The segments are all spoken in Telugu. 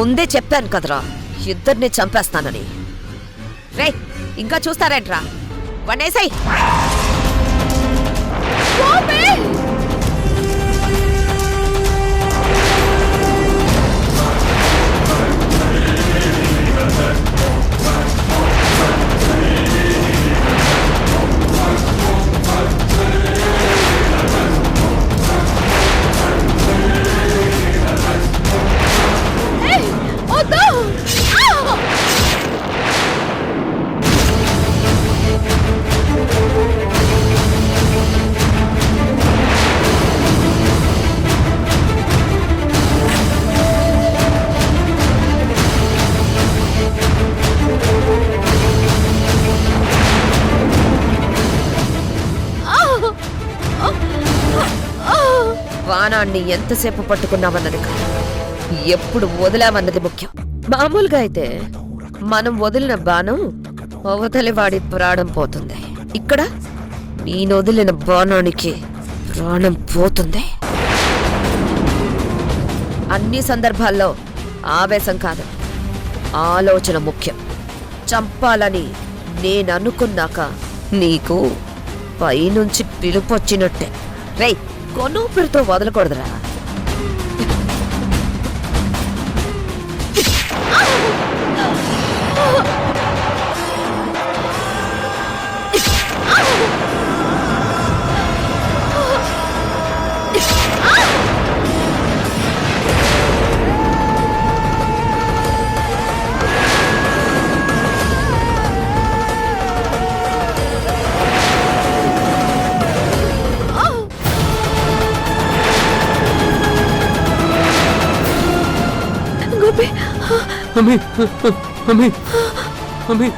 ముందే చెప్పాను కదరా ఇద్దరిని చంపేస్తానని. రే ఇంకా చూస్తారేంట్రా, వన్నేసాయి. బాణాన్ని ఎంతసేపు పట్టుకున్నామన్నది కాదు, ఎప్పుడు వదిలామన్నది ముఖ్యం. మామూలుగా అయితే మనం వదిలిన బాణం అవతలి వాడి ప్రాణం పోతుంది. ఇక్కడ నేను వదిలిన బాణానికి ప్రాణం పోతుంది. అన్ని సందర్భాల్లో ఆవేశం కాదు, ఆలోచన ముఖ్యం. చంపాలని నేననుకున్నాక నీకు పైనుంచి పిలుపొచ్చినట్టే. రేయ్ కొనూపిరితో వదలకూడదురా.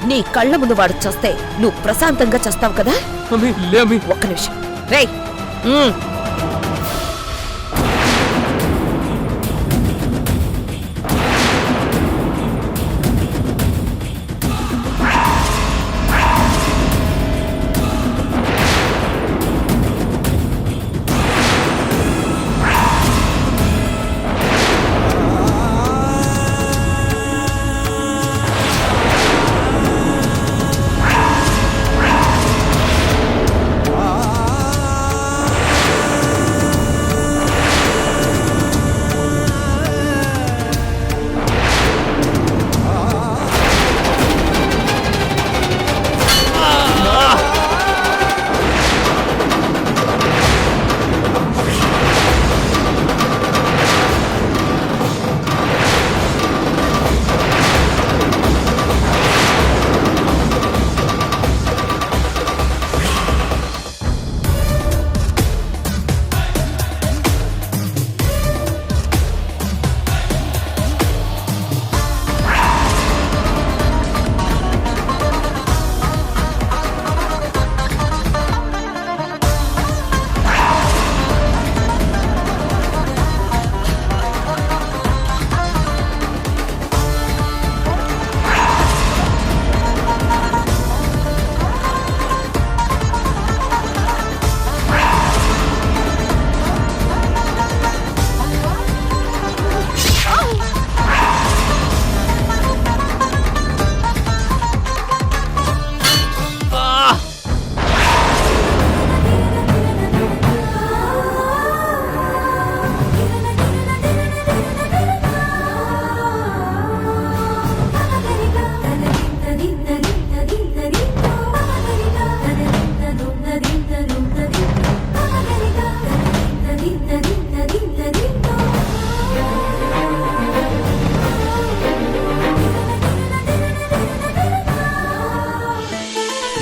నీ కళ్ళ ముందు వాడు చస్తే నువ్వు ప్రశాంతంగా చస్తావు కదా. ఒక్క నిమిషం రేయ్.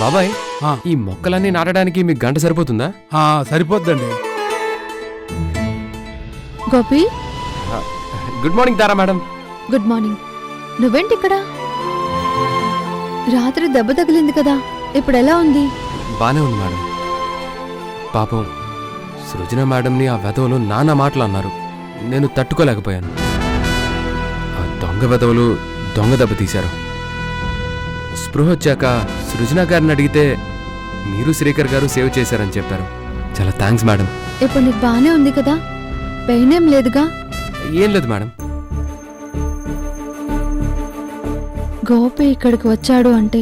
బాబాయ్, ఈ మొక్కలన్నీ నాటడానికి మీకు గంట సరిపోతుందా? సరిపోద్దండి. గోపి, గుడ్ మార్నింగ్ తారా మేడం. Good morning. నువ్వేంటి ఇక్కడ? రాత్రి దెబ్బ తగిలింది కదా, ఇప్పుడు ఎలా ఉంది? బానే ఉంది మేడం. పాపం సృజన మేడంని ఆ వెధవలు నానా మాటలు అన్నారు. నేను తట్టుకోలేకపోయాను. ఆ దొంగ వెధవలు దొంగ దెబ్బ తీశారు. స్పృహ వచ్చాక సృజన గారిని అడిగితే మీరు శ్రీకర్ గారు సేవ్ చేశారని చెప్పారు. చాలా థ్యాంక్స్ మేడం. ఇప్పుడు నీకు బానే ఉంది కదా? పెయిన్ ఏం లేదుగా? ఏం లేదు మేడం. గోపి ఇక్కడికి వచ్చాడు అంటే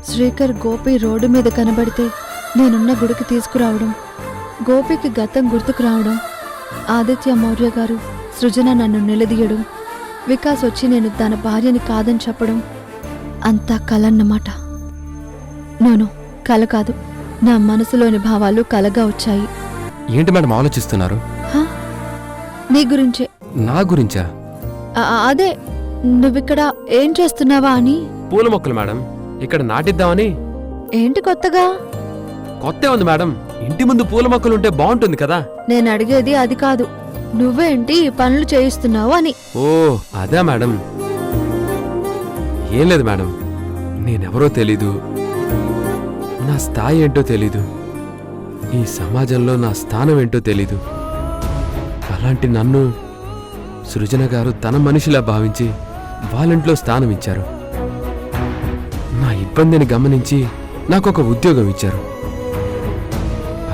శ్రీకర్ గోపి రోడ్డు మీద కనబడితే నేనున్న గుడికి తీసుకురావడం, గోపికి గతం గుర్తుకు రావడం, ఆదిత్య మౌర్య గారు సృజన నన్ను నిలదీయడం, వికాస్ వచ్చి నేను తన భార్యని కాదని చెప్పడం అంతా కలన్నమాట. నోను, కల కాదు, నా మనసులోని భావాలు కలగా వచ్చాయి. ఏంటి మేడం ఆలోచిస్తున్నారు? హా? నీ గురించే. నా గురించా? అదే నువ్విక్కడ ఏం చేస్తున్నావా అని. పూల మొక్కలు మేడం, ఇక్కడ నాటిద్దామని. ఏంటి కొత్తగా? కొత్త ఉంది మేడం, ఇంటి ముందు పూల మొక్కలు ఉంటే బాగుంటుంది కదా. నేను అడిగేది అది కాదు, నువ్వేంటి ఈ పనులు చేయిస్తున్నావు అని. ఓ అదా మేడం. ఏం లేదు మేడం, నేనెవరో తెలీదు, నా స్థాయి ఏంటో తెలీదు, ఈ సమాజంలో నా స్థానం ఏంటో తెలీదు. అలాంటి నన్ను సృజన గారు తన మనిషిలా భావించి వాళ్ళింట్లో స్థానం ఇచ్చారు. నా ఇబ్బందిని గమనించి నాకొక ఉద్యోగం ఇచ్చారు.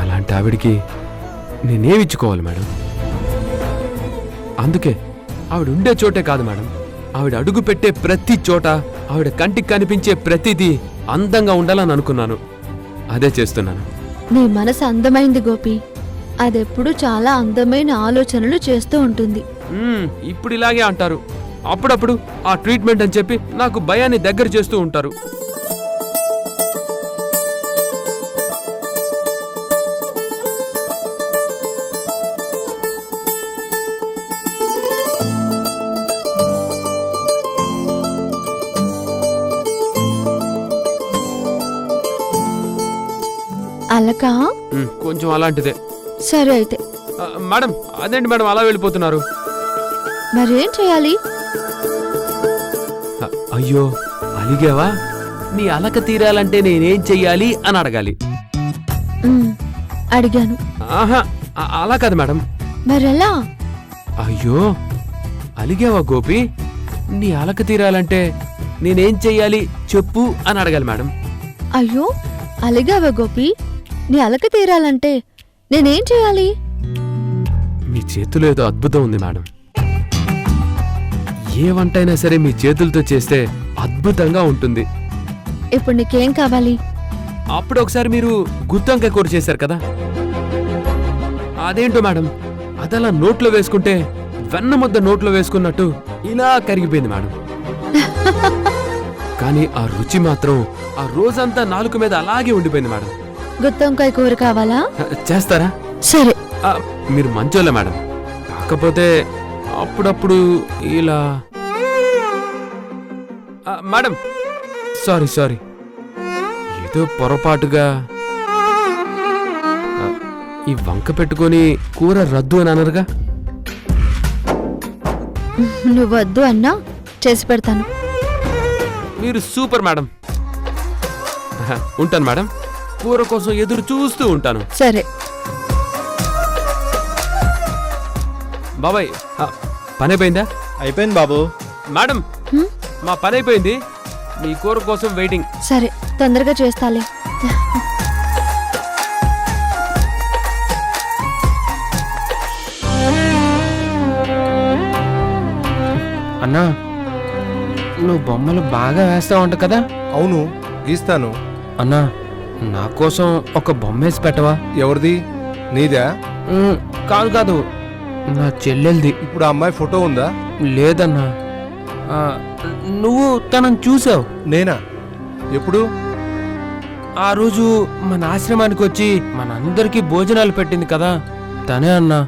అలాంటి ఆవిడికి నేనేమిచ్చుకోవాలి మేడం? అందుకే ఆవిడ ఉండే చోటే కాదు మేడం, ఆవిడ అడుగు పెట్టే ప్రతి చోట, ఆవిడ కంటికి కనిపించే ప్రతిదీ అందంగా ఉండాలని అనుకున్నాను. అదే చేస్తున్నాను. నీ మనసు అందమైంది గోపి, అదెప్పుడు చాలా అందమైన ఆలోచనలు చేస్తూ ఉంటుంది. ఇప్పుడు ఇలాగే అంటారు, అప్పుడప్పుడు ఆ ట్రీట్మెంట్ అని చెప్పి నాకు భయాన్ని దగ్గర చేస్తూ ఉంటారు. అలకా? కొంచెం అలాంటిదే. సరే అయితే. మేడం అదేంటి మేడం అలా వెళ్ళిపోతున్నారు? మరేం చేయాలి? అయ్యో అలిగావా? నీ అలక తీరాలంటే నేనేం చెయ్యాలి అని అడగాలి. అడిగాను. ఆహా అలా కాదు మేడం. మరెలా? అయ్యో అలిగావా గోపి? నీ అలక తీరాలంటే నేనేం చెయ్యాలి చెప్పు అని అడగాలి మేడం. అయ్యో అలిగావా గోపి? నీ అలక తీరాలంటే నేనేం చేయాలి? మీ చేతిలో ఏదో అద్భుతం ఉంది మేడం. ఏ వంటైనా సరే మీ చేతులతో చేస్తే అద్భుతంగా ఉంటుంది. ఇప్పుడు నీకేం కావాలి? అప్పుడు ఒకసారి మీరు గుత్తొంకాయ కూర చేశారు కదా, అదేంటో మేడం అదలా నోట్లో వేసుకుంటే వెన్న ముద్ద నోట్లో వేసుకున్నట్టు ఇలా కరిగిపోయింది మేడం. కానీ ఆ రుచి మాత్రం ఆ రోజంతా నాలుక మీద అలాగే ఉండిపోయింది మేడం. గుత్తొంకాయ కూర కావాలా? చేస్తారా? సరే. మీరు మంచోళ్ళే మేడం, కాకపోతే అప్పుడప్పుడు ఇలా. మేడం సారీ సారీ, ఏదో పొరపాటుగా ఈ వంక పెట్టుకొని కూర రద్దు అని అనరుగా? నువ్వు వద్దు అన్నా చేసి పెడతాను. మీరు సూపర్ మేడం. ఉంటాను మేడం, కూర కోసం ఎదురు చూస్తూ ఉంటాను. సరే బాబాయ్, పని అయిపోయిందా? అయిపోయింది బాబు. మేడం మా పని అయిపోయింది, మీ కూర కోసం వెయిటింగ్. సరే తొందరగా చేస్తాలే. అన్నా నువ్వు బొమ్మలు బాగా వేస్తావంట కదా? అవును గీస్తాను. అన్నా నా కోసం ఒక బొమ్మ వేసి పెట్టవా? ఎవరిది? నీదా? కాదు కాదు, నా చెల్లెల్ది. ఇప్పుడు ఆ అమ్మాయి ఫోటో ఉందా? లేదన్నా. నువ్వు తనని చూసావు. నేనా? ఎప్పుడు? ఆ రోజు మన ఆశ్రమానికి వచ్చి మనందరికీ భోజనాలు పెట్టింది కదా, తనే అన్నా.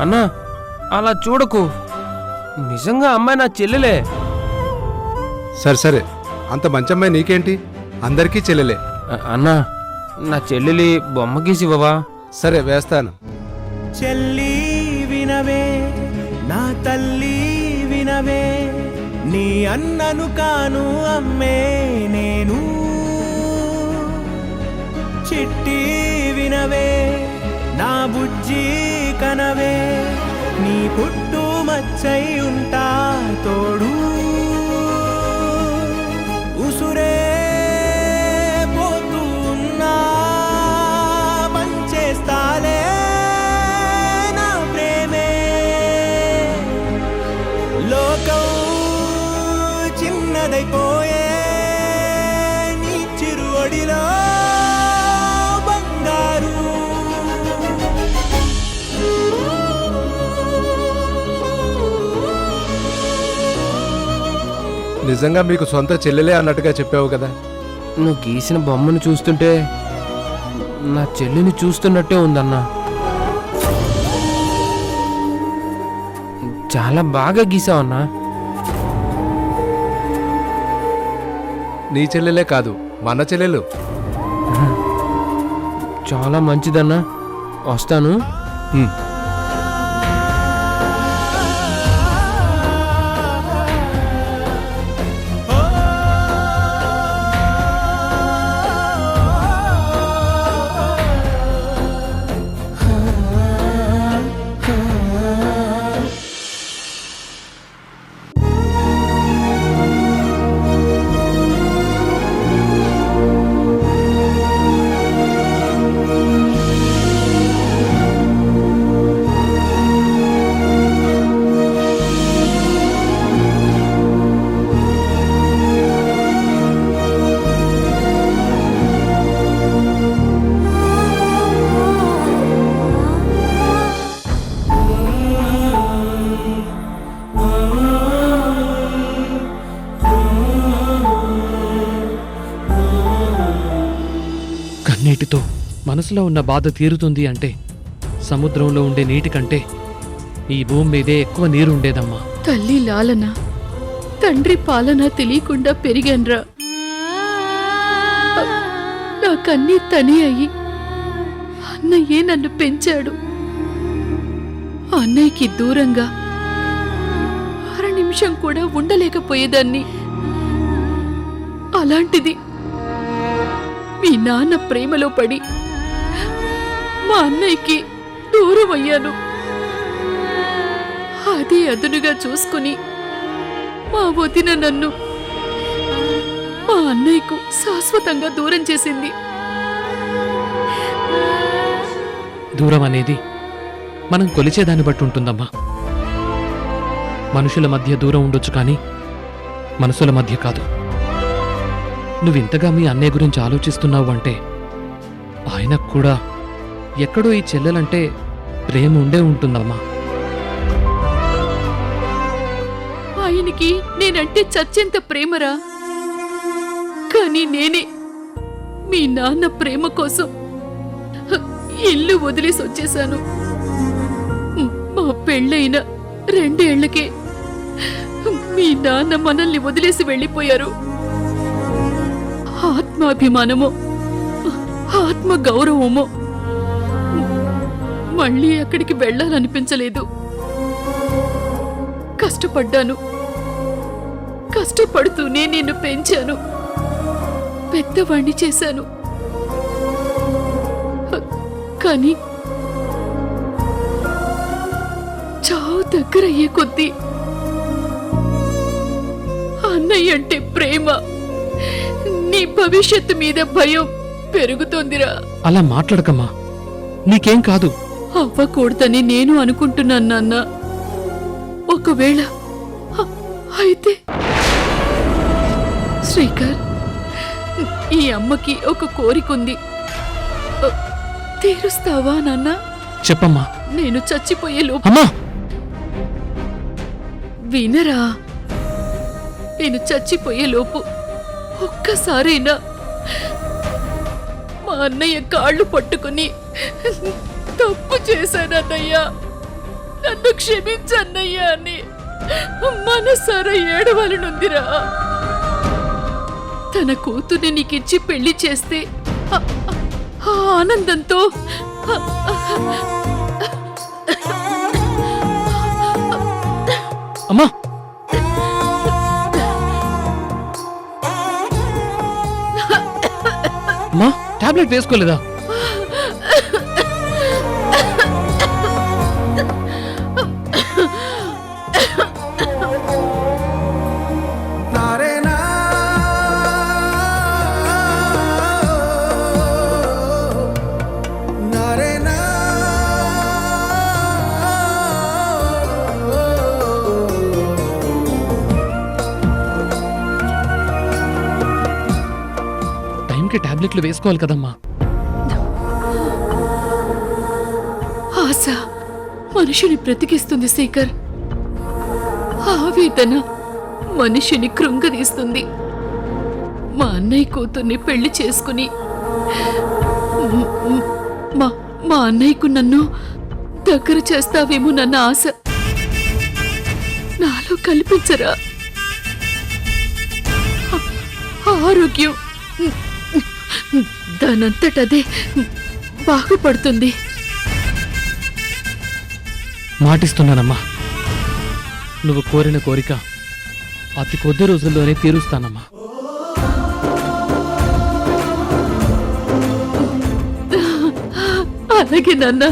అన్నా అలా చూడకు, నిజంగా అమ్మాయి నా చెల్లెలే. సరే సరే, అంత మంచి అమ్మాయి నీకేంటి? అందరికీ చెల్లెలే. అన్నా నా చెల్లెలి బొమ్మ గీసివ్వవా? సరే వేస్తాను. చెల్లి వినవే, నా తల్లి వినవే, నీ అన్నను కాను అమ్మే నేను. చిట్టి వినవే, నా బుజ్జి కనవే, నీ పుట్టు మచ్చై ఉంటా తోడు. ఉసురే పోతున్నా నిజంగా మీకు సొంత చెల్లెలే అన్నట్టుగా చెప్పావు కదా. నువ్వు గీసిన బొమ్మను చూస్తుంటే నా చెల్లిని చూస్తున్నట్టే ఉందన్నా. చాలా బాగా గీసావన్నా. నీ చెల్లెలే కాదు, మన చెల్లెలు. చాలా మంచిదన్నా. వస్తాను. ఉమ్. కన్నీటితో మనసులో ఉన్న బాధ తీరుతుంది అంటే సముద్రంలో ఉండే నీటి కంటే ఈ భూమి మీదే ఎక్కువ నీరు ఉండేదమ్మా. తల్లి లాలన తండ్రి పాలన తెలియకుండా పెరిగాన్రా. నాకన్నీ తనే అయ్యి అన్నయ్యే నన్ను పెంచాడు. అన్నయ్యకి దూరంగా అర నిమిషం కూడా ఉండలేకపోయేదాన్ని. అలాంటిది మీ నాన్న ప్రేమలో పడి మా అన్నయ్యకి దూరం అయ్యాను. అదే అదునుగా చూసుకుని మా వదిన నన్ను మా అన్నయ్యకు శాశ్వతంగా దూరం చేసింది. దూరం అనేది మనం కొలిచేదాన్ని బట్టి ఉంటుందమ్మా. మనుషుల మధ్య దూరం ఉండొచ్చు కానీ మనసుల మధ్య కాదు. నువ్వింతగా మీ అన్నయ్య గురించి ఆలోచిస్తున్నావు అంటే ఆయనకు కూడా ఎక్కడో ఈ చెల్లెలంటే ప్రేమ ఉండే ఉంటుందమ్మా. ఆయనకి నేనంటే చచ్చేంత ప్రేమరా. కానీ నేనే మీ నాన్న ప్రేమ కోసం ఇల్లు వదిలేసి వచ్చేశాను. మా పెళ్ళైన 2 ఏళ్లకే మీ నాన్న మనల్ని వదిలేసి వెళ్ళిపోయారు. ఆత్మాభిమానమో ఆత్మ గౌరవమో మళ్ళీ అక్కడికి వెళ్ళాలనిపించలేదు. కష్టపడ్డాను. కష్టపడుతూనే నిన్ను పెంచాను, పెద్దవాణ్ణి చేశాను. కానీ చావు దగ్గరయ్యే కొద్దీ అన్నయ్య అంటే ప్రేమ, నీ భవిష్యత్తు మీద భయం పెరుగుతోందిరా. అలా మాట్లాడకమ్మా, నీకేం కాదు. అవ్వకూడదని నేను అనుకుంటున్నాను నాన్న. ఒకవేళ అయితే శ్రీకర్, ఈ అమ్మకి ఒక కోరికుంది, తీరుస్తావా నాన్న? చెప్పమ్మా. నేను చచ్చిపోయే లోపు అమ్మా, వినరా, నేను చచ్చిపోయే లోపు ఒక్కసారైనా మా అన్నయ్య కాళ్ళు పట్టుకుని తప్పు చేశానన్నయ్యా, నన్ను క్షమించన్నయ్యా అని మనసారా ఏడవాలనుందిరా. తన కూతుర్ని నీకిచ్చి పెళ్లి చేస్తే ఆ ఆనందంతో అమ్మా, అమ్మా, టాబ్లెట్ వేసుకోలేదా? టైంకి టాబ్లెట్లు వేసుకోవాలి కదమ్మా. ఆశ మనిషిని బ్రతికిస్తుంది శేఖర్. ఆవేదన మనిషిని కృంగదీస్తుంది. మా అన్నయ్య కూతుర్ని పెళ్లి చేసుకుని మా అన్నయ్యకు నన్ను దగ్గర చేస్తావేమోనన్న ఆశ నాలో కల్పించరా? ఆరోగ్యం దానంతటదే బాగుపడుతుంది. మాటిస్తున్నానమ్మా, నువ్వు కోరిన కోరిక అతి కొద్ది రోజుల్లోనే తీరుస్తానమ్మా. అలాగే నాన్న.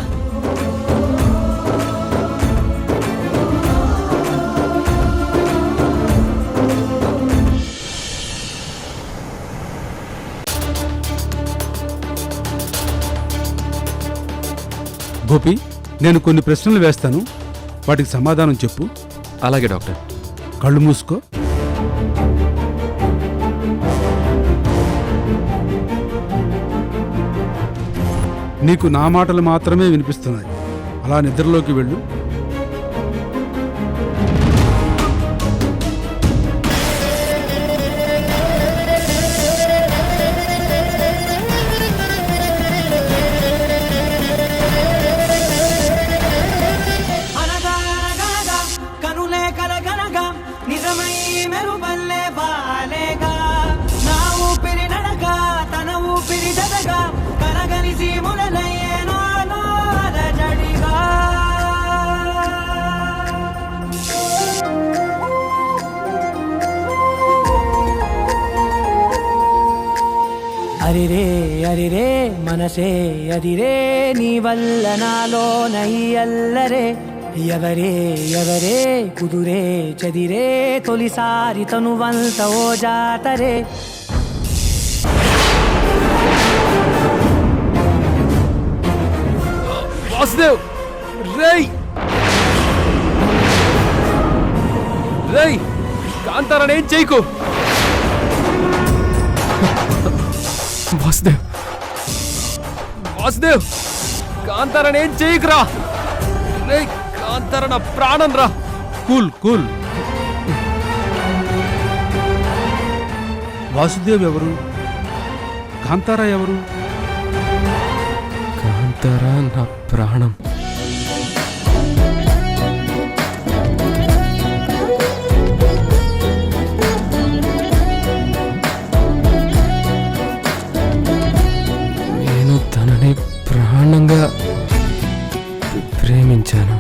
గోపి, నేను కొన్ని ప్రశ్నలు వేస్తాను, వాటికి సమాధానం చెప్పు. అలాగే డాక్టర్. కళ్ళు మూసుకో. నీకు నా మాటలు మాత్రమే వినిపిస్తున్నాయి. అలా నిద్రలోకి వెళ్ళు. అనగానగా కనులే కలగనగా నిజమై మెరుపల్లే బాలేగా నా ఊపిరి నడగా తన ఊపిరి దదగా కనగలిసి మునలయ్యేనో అలజడిగా. అరిరే అరిరే మనసే అదిరే నీ వల్ల నాలో నై అల్లరే ఎవరే ఎవరే కుదురే చదిరే తొలిసారి తనువంత ఓ జాతరే. వాసుదేవ్, రేయ్ రేయ్, కాంతారాని ఏం చేయకు. వాసుదేవ్, వాసుదేవ్, కాంతారాని ఏం చేయకురా. రేయ్, కాంతారా నా ప్రాణం రా. Cool cool. వాసుదేవ్ ఎవరు? కాంతారా ఎవరు? కాంతారా నా ప్రాణం. నేను తనని ప్రాణంగా ప్రేమించాను.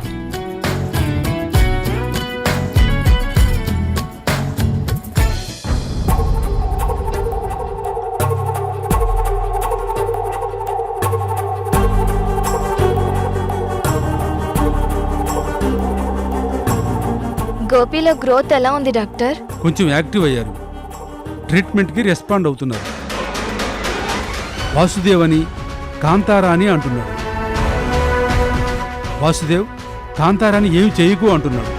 గోపిలో గ్రోత్ ఎలా ఉంది డాక్టర్? కొంచెం యాక్టివ్ అయ్యారు. ట్రీట్మెంట్కి రెస్పాండ్ అవుతున్నారు. వాసుదేవ్ అని కాంతారా అని అంటున్నాడు. వాసుదేవ్ కాంతారాని ఏమి చేయకు అంటున్నాడు.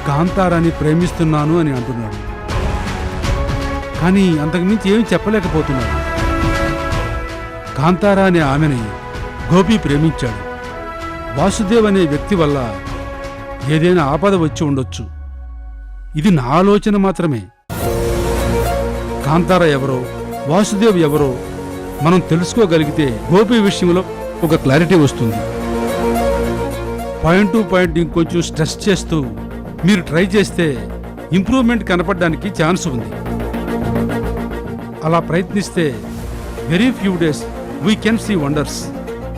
కాంతారాని ప్రేమిస్తున్నాను అని అంటున్నాడు. కానీ అంతకుమించి ఏమి చెప్పలేకపోతున్నాడు. కాంతారా అనే ఆమెని గోపి ప్రేమించాడు. వాసుదేవ్ అనే వ్యక్తి వల్ల ఏదైనా ఆపద వచ్చి ఉండొచ్చు. ఇది నా ఆలోచన మాత్రమే. కాంతారా ఎవరో, వాసుదేవ్ ఎవరో మనం తెలుసుకోగలిగితే గోపి విషయంలో ఒక క్లారిటీ వస్తుంది. పాయింట్ టు పాయింట్ ఇంకొంచెం స్ట్రెస్ చేస్తూ మీరు ట్రై చేస్తే ఇంప్రూవ్మెంట్ కనపడడానికి ఛాన్స్ ఉంది. అలా ప్రయత్నిస్తే very few days we can see wonders.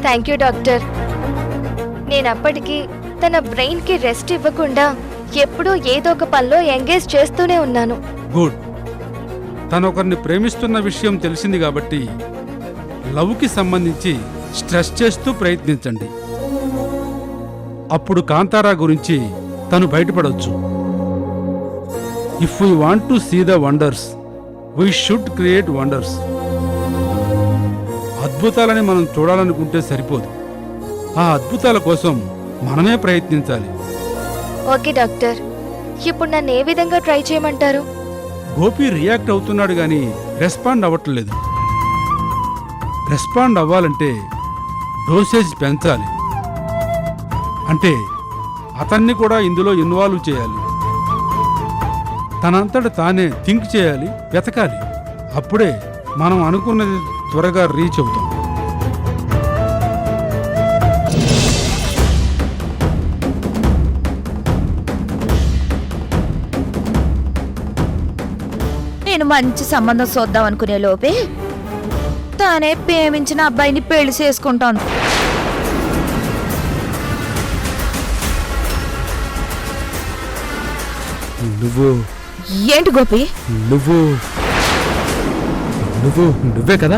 Thank you doctor. నేనప్పటికీ తన బ్రెయిన్ కి రెస్ట్ ఇవ్వకుండా ఎప్పుడూ ఏదో ఒక పనిలో ఎంగేజ్ చేస్తూనే ఉన్నాను. గుడ్. తను ఒకరిని ప్రేమిస్తున్న విషయం తెలిసింది కాబట్టి లవ్కి సంబంధించి స్ట్రెస్ చేస్తూ ప్రయత్నించండి. అప్పుడు కాంతారా గురించి తను బయటపడవచ్చు. If we want to see the wonders we should create wonders. అద్భుతాలని మనం చూడాలనుకుంటే సరిపోదు. ఆ అద్భుతాల కోసం మనమే ప్రయత్నించాలి. ఓకే డాక్టర్, ఇప్పుడు నన్ను ఏ విధంగా ట్రై చేయమంటారు? గోపి రియాక్ట్ అవుతున్నాడు కానీ రెస్పాండ్ అవ్వట్లేదు. రెస్పాండ్ అవ్వాలంటే డోసేజ్ పెంచాలి. అంటే అతన్ని కూడా ఇందులో ఇన్వాల్వ్ చేయాలి. తనంతట తానే థింక్ చేయాలి, వెతకాలి. అప్పుడే మనం అనుకున్నది త్వరగా రీచ్ అవుతాం. నేను మంచి సంబంధం చూద్దాం అనుకునే లోపే తానే ప్రేమించిన అబ్బాయిని పెళ్లి చేసుకుంటాను. నువ్వు ఏంటి గోపి? నువ్వే కదా